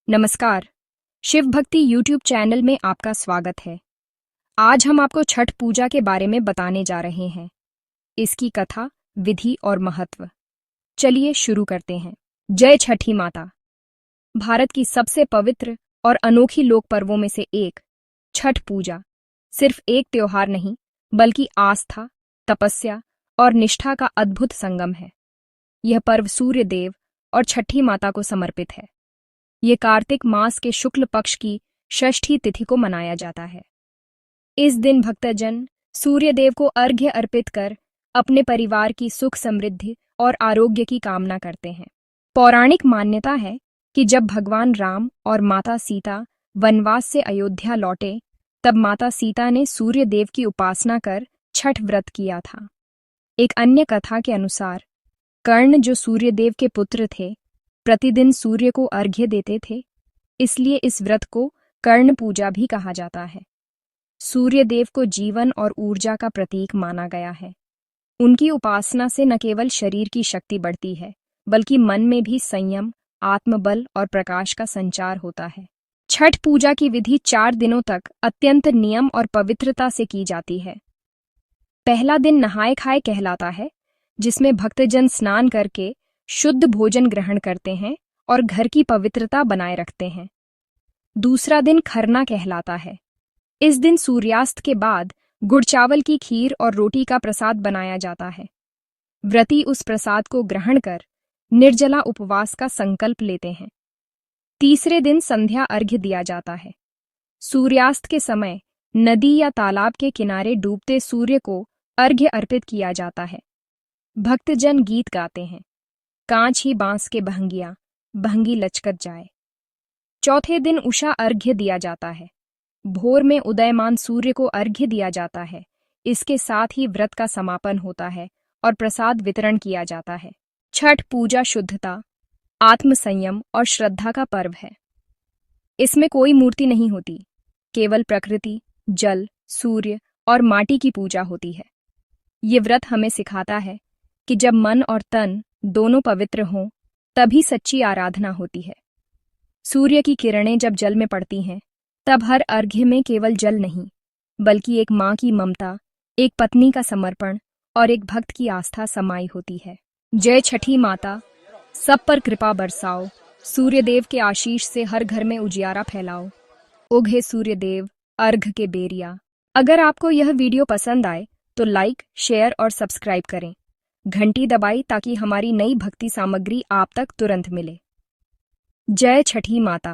नमस्कार। शिव भक्ति YouTube channel में आपका स्वागत है। आज हम आपको छठ पूजा के बारे में बताने जा रहे हैं, इसकी कथा, विधि और महत्व। चलिए शुरू करते हैं। जय छठी माता। भारत की सबसे पवित्र और अनोखी लोक पर्वों में से एक छठ पूजा सिर्फ एक त्योहार नहीं, बल्कि आस्था, तपस्या और निष्ठा का अद्भुत संगम है। यह पर्व सूर्य देव और छठी माता को समर्पित है। ये कार्तिक मास के शुक्ल पक्ष की षष्ठी तिथि को मनाया जाता है। इस दिन भक्तजन सूर्य देव को अर्घ्य अर्पित कर अपने परिवार की सुख समृद्धि और आरोग्य की कामना करते हैं। पौराणिक मान्यता है कि जब भगवान राम और माता सीता वनवास से अयोध्या लौटे, तब माता सीता ने सूर्य देव की उपासना कर छठ व्रत किया था। एक अन्य कथा के अनुसार कर्ण, जो सूर्य देव के पुत्र थे, प्रतिदिन सूर्य को अर्घ्य देते थे, इसलिए इस व्रत को कर्ण पूजा भी कहा जाता है। सूर्य देव को जीवन और ऊर्जा का प्रतीक माना गया है। उनकी उपासना से न केवल शरीर की शक्ति बढ़ती है, बल्कि मन में भी संयम, आत्मबल और प्रकाश का संचार होता है। छठ पूजा की विधि 4 दिनों तक अत्यंत नियम और पवित्रता से की जाती है। पहला दिन नहाए खाए कहलाता है, जिसमें भक्तजन स्नान करके शुद्ध भोजन ग्रहण करते हैं और घर की पवित्रता बनाए रखते हैं। दूसरा दिन खरना कहलाता है। इस दिन सूर्यास्त के बाद गुड़ चावल की खीर और रोटी का प्रसाद बनाया जाता है। व्रती उस प्रसाद को ग्रहण कर निर्जला उपवास का संकल्प लेते हैं। तीसरे दिन संध्या अर्घ्य दिया जाता है। सूर्यास्त के समय नदी या तालाब के किनारे डूबते सूर्य को अर्घ्य अर्पित किया जाता है। भक्तजन गीत गाते हैं, कांच ही बांस के बहंगिया, बहंगी लचकत जाए। चौथे दिन उषा अर्घ्य दिया जाता है। भोर में उदयमान सूर्य को अर्घ्य दिया जाता है। इसके साथ ही व्रत का समापन होता है और प्रसाद वितरण किया जाता है। छठ पूजा शुद्धता, आत्मसंयम और श्रद्धा का पर्व है। इसमें कोई मूर्ति नहीं होती, केवल प्रकृति, जल, सूर्य और माटी की पूजा होती है। ये व्रत हमें सिखाता है कि जब मन और तन दोनों पवित्र हों, तभी सच्ची आराधना होती है। सूर्य की किरणें जब जल में पड़ती हैं, तब हर अर्घ्य में केवल जल नहीं, बल्कि एक माँ की ममता, एक पत्नी का समर्पण और एक भक्त की आस्था समाई होती है। जय छठी माता। सब पर कृपा बरसाओ, सूर्यदेव के आशीष से हर घर में उजियारा फैलाओ। उगे सूर्यदेव, अर्घ के बेरिया। अगर आपको यह वीडियो पसंद आए तो लाइक, शेयर और सब्सक्राइब करें। घंटी दबाई ताकि हमारी नई भक्ति सामग्री आप तक तुरंत मिले। जय छठी माता।